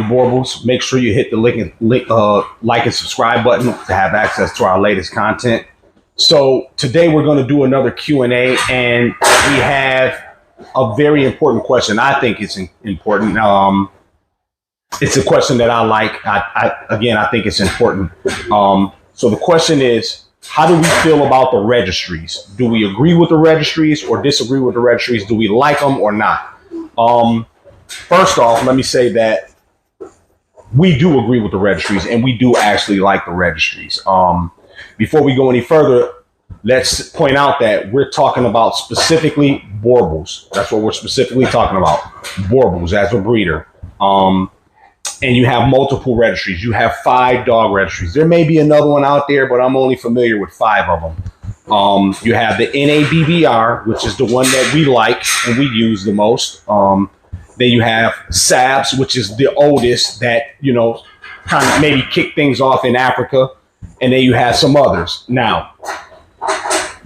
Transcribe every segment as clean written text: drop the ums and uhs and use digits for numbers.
Boerboels, make sure you hit the like and subscribe button to have access to our latest content. So today we're going to do another Q&A, and we have a very important question. I think it's important. It's a question that I like. I think it's important. So the question is, how do we feel about the registries? Do we agree with the registries or disagree with the registries? Do we like them or not? First off, let me say that we do agree with the registries, and we do actually like the registries. Before we go any further, let's point out that we're talking about specifically Boerboels. That's what we're specifically talking about, Boerboels as a breeder. And you have multiple registries. You have 5 dog registries. There may be another one out there, but I'm only familiar with 5 of them. You have the NABBR, which is the one that we like and we use the most. Then you have SABS, which is the oldest that, kind of maybe kick things off in Africa. And then you have some others. Now,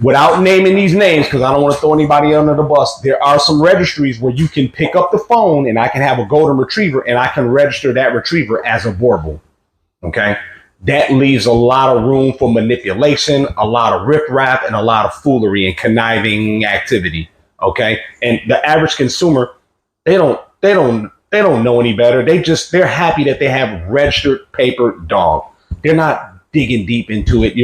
without naming these names, because I don't want to throw anybody under the bus, there are some registries where you can pick up the phone and I can have a golden retriever and I can register that retriever as a Boerboel. Okay. That leaves a lot of room for manipulation, a lot of riffraff, and a lot of foolery and conniving activity. Okay. And the average consumer, they don't know any better. They're happy that they have registered paper dog. They're not digging deep into it.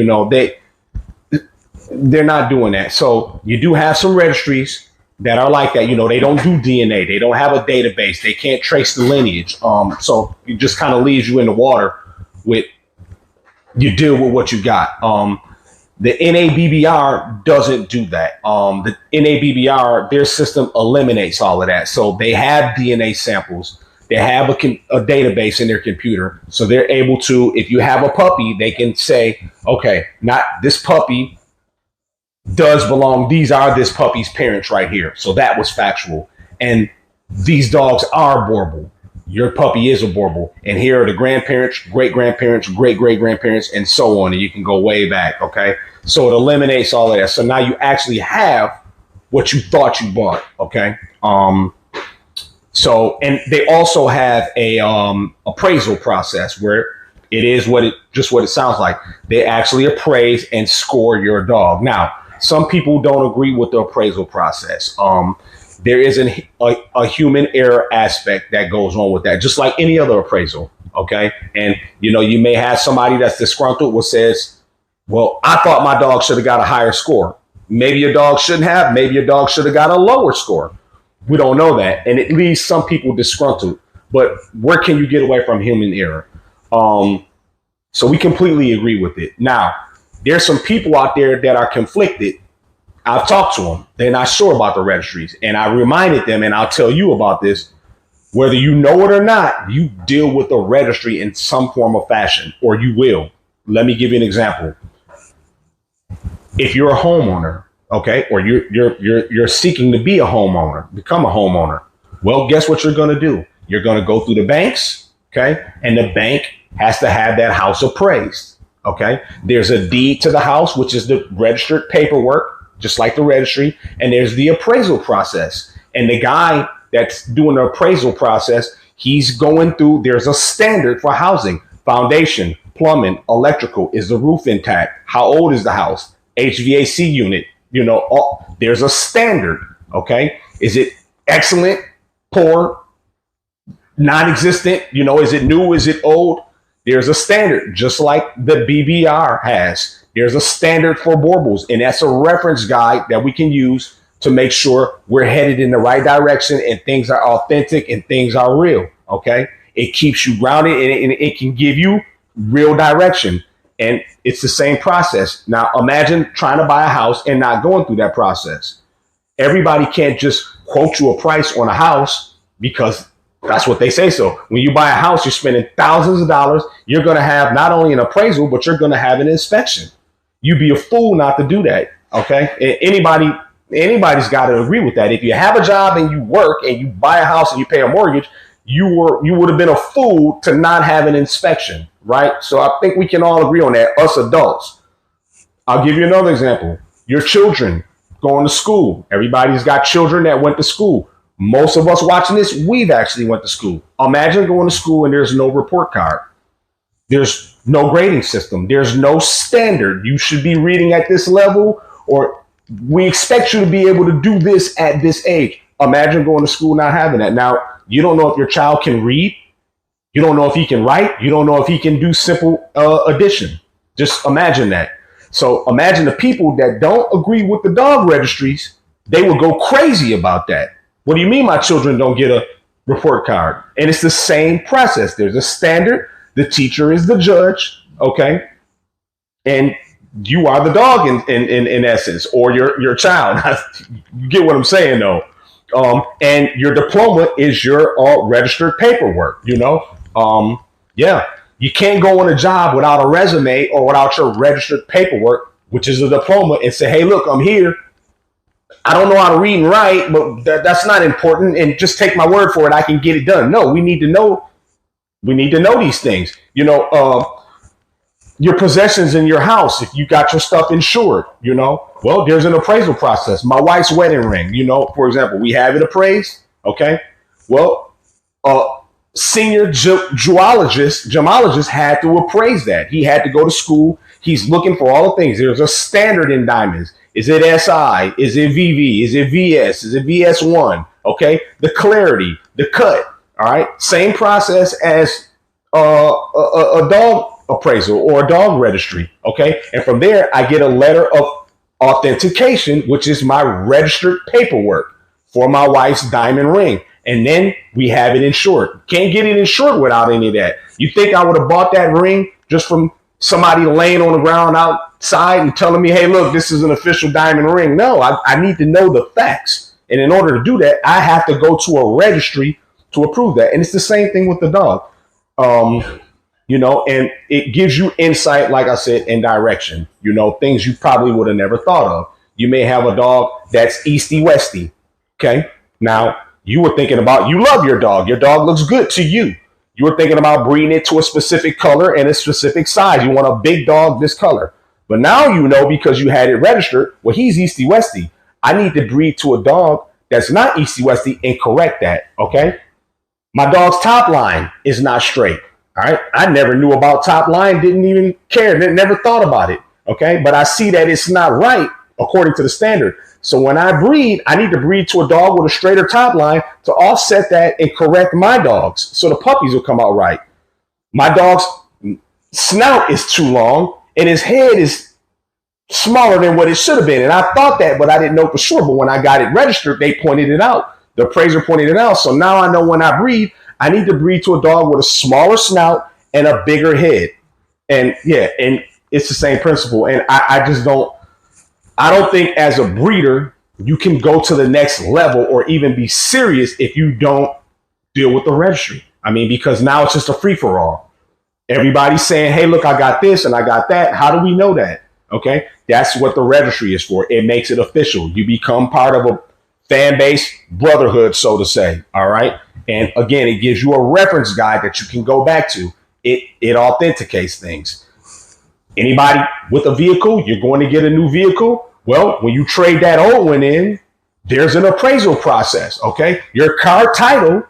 They're not doing that. So you do have some registries that are like that. They don't do DNA. They don't have a database. They can't trace the lineage. So it just kind of leaves you in the water with, you deal with what you got. The NABBR doesn't do that. The NABBR, their system eliminates all of that. So they have DNA samples. They have a database in their computer. So they're able to, if you have a puppy, they can say, okay, not this puppy does belong. These are this puppy's parents right here. So that was factual. And these dogs are Boerboel. Your puppy is a Boerboel. And here are the grandparents, great-grandparents, great-great-grandparents, and so on. And you can go way back, okay? So it eliminates all of that. So now you actually have what you thought you bought, okay? So, and they also have a appraisal process where it is what it sounds like. They actually appraise and score your dog. Now, some people don't agree with the appraisal process. There is a human error aspect that goes on with that, just like any other appraisal. Okay. And, you may have somebody that's disgruntled what says, well, I thought my dog should have got a higher score. Maybe your dog shouldn't have. Maybe your dog should have got a lower score. We don't know that. And it leaves some people disgruntled. But where can you get away from human error? So we completely agree with it. Now, there's some people out there that are conflicted. I've talked to them. They're not sure about the registries. And I reminded them, and I'll tell you about this, whether you know it or not, you deal with the registry in some form or fashion, or you will. Let me give you an example. If you're a homeowner, okay, or you're seeking to be a homeowner, become a homeowner, well, guess what you're going to do? You're going to go through the banks, okay, and the bank has to have that house appraised. Okay, there's a deed to the house, which is the registered paperwork, just like the registry. And there's the appraisal process. And the guy that's doing the appraisal process, he's going through, there's a standard for housing, foundation, plumbing, electrical. Is the roof intact? How old is the house? HVAC unit, there's a standard. Okay. Is it excellent, poor, non-existent? Is it new? Is it old? There's a standard, just like the BBR has. There's a standard for Boerboels, and that's a reference guide that we can use to make sure we're headed in the right direction and things are authentic and things are real, okay? It keeps you grounded and it can give you real direction, and it's the same process. Now, imagine trying to buy a house and not going through that process. Everybody can't just quote you a price on a house because that's what they say. So when you buy a house, you're spending thousands of dollars. You're going to have not only an appraisal, but you're going to have an inspection. You'd be a fool not to do that. Okay. And anybody's got to agree with that. If you have a job and you work and you buy a house and you pay a mortgage, you would have been a fool to not have an inspection. Right. So I think we can all agree on that. Us adults. I'll give you another example. Your children going to school. Everybody's got children that went to school. Most of us watching this, we've actually went to school. Imagine going to school and there's no report card. There's no grading system. There's no standard. You should be reading at this level, or we expect you to be able to do this at this age. Imagine going to school not having that. Now, you don't know if your child can read. You don't know if he can write. You don't know if he can do simple addition. Just imagine that. So imagine the people that don't agree with the dog registries, they will go crazy about that. What do you mean my children don't get a report card? And it's the same process. There's a standard. The teacher is the judge, okay? And you are the dog in essence, or your child. You get what I'm saying, though. And your diploma is your registered paperwork, you know? Yeah, you can't go on a job without a resume or without your registered paperwork, which is a diploma, and say, hey, look, I'm here. I don't know how to read and write, but that's not important. And just take my word for it. I can get it done. No, we need to know. We need to know these things. You know, your possessions in your house, if you got your stuff insured, you know, well, there's an appraisal process. My wife's wedding ring, you know, for example, we have it appraised. Okay. Well, senior gemologist had to appraise that. He had to go to school. He's looking for all the things. There's a standard in diamonds. Is it SI? Is it VV? Is it VS? Is it VS1? Okay. The clarity, the cut. All right. Same process as a dog appraisal or a dog registry. Okay. And from there, I get a letter of authentication, which is my registered paperwork for my wife's diamond ring. And then we have it insured. Can't get it insured without any of that. You think I would have bought that ring just from somebody laying on the ground outside and telling me, hey, look, this is an official diamond ring? No, I need to know the facts. And in order to do that, I have to go to a registry to approve that. And it's the same thing with the dog. You know, and it gives you insight, like I said, and direction, you know, things you probably would have never thought of. You may have a dog that's Easty Westy. Okay. Now, you were thinking about, you love your dog. Your dog looks good to you. You were thinking about breeding it to a specific color and a specific size. You want a big dog this color. But now you know, because you had it registered, well, he's Easty Westy. I need to breed to a dog that's not Easty Westy and correct that. Okay. My dog's top line is not straight. All right. I never knew about top line, didn't even care, never thought about it. Okay. But I see that it's not right according to the standard. So when I breed, I need to breed to a dog with a straighter top line to offset that and correct my dogs so the puppies will come out right. My dog's snout is too long and his head is smaller than what it should have been. And I thought that, but I didn't know for sure. But when I got it registered, they pointed it out. The appraiser pointed it out. So now I know when I breed, I need to breed to a dog with a smaller snout and a bigger head. And yeah, and it's the same principle. And I don't think as a breeder, you can go to the next level or even be serious if you don't deal with the registry. I mean, because now it's just a free for all. Everybody's saying, hey, look, I got this and I got that. How do we know that? Okay. That's what the registry is for. It makes it official. You become part of a fan base brotherhood, so to say. All right. And again, it gives you a reference guide that you can go back to. It authenticates things. Anybody with a vehicle, you're going to get a new vehicle. Well, when you trade that old one in, there's an appraisal process. Okay. Your car title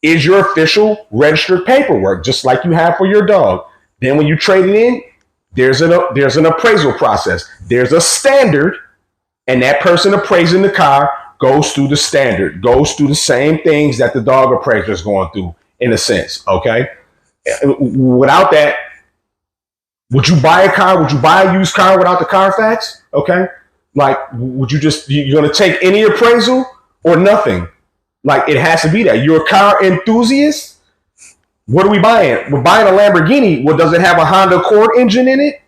is your official registered paperwork, just like you have for your dog. Then when you trade it in, there's an appraisal process. There's a standard, and that person appraising the car goes through the standard, goes through the same things that the dog appraiser is going through, in a sense. Okay. Without that, would you buy a car? Would you buy a used car without the Carfax? Okay. Like, would you you're going to take any appraisal or nothing? Like, it has to be that. You're a car enthusiast. What are we buying? We're buying a Lamborghini. Well, does it have a Honda Accord engine in it?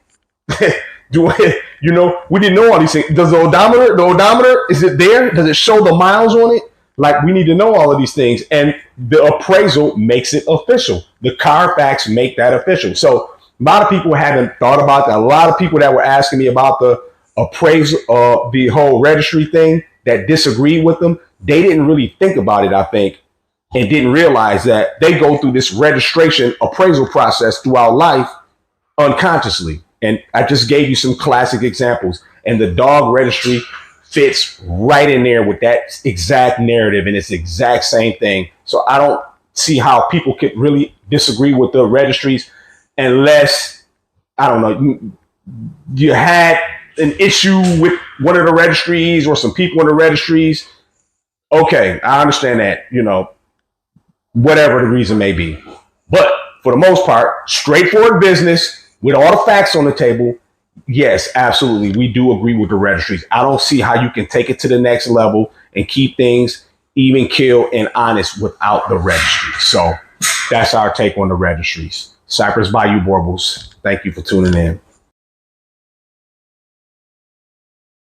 You know, we didn't know all these things. Does the odometer, is it there? Does it show the miles on it? Like, we need to know all of these things. And the appraisal makes it official. The Carfax make that official. So a lot of people haven't thought about that. A lot of people that were asking me about the appraisal, the whole registry thing, that disagreed with them, they didn't really think about it, I think, and didn't realize that they go through this registration appraisal process throughout life unconsciously. And I just gave you some classic examples. And the dog registry fits right in there with that exact narrative, and it's the exact same thing. So I don't see how people could really disagree with the registries unless, I don't know, you had an issue with one of the registries or some people in the registries. Okay, I understand that, whatever the reason may be. But for the most part, straightforward business with all the facts on the table. Yes, absolutely. We do agree with the registries. I don't see how you can take it to the next level and keep things even, keel, and honest without the registries. So that's our take on the registries. Cypress Bayou Boerboels. Thank you for tuning in.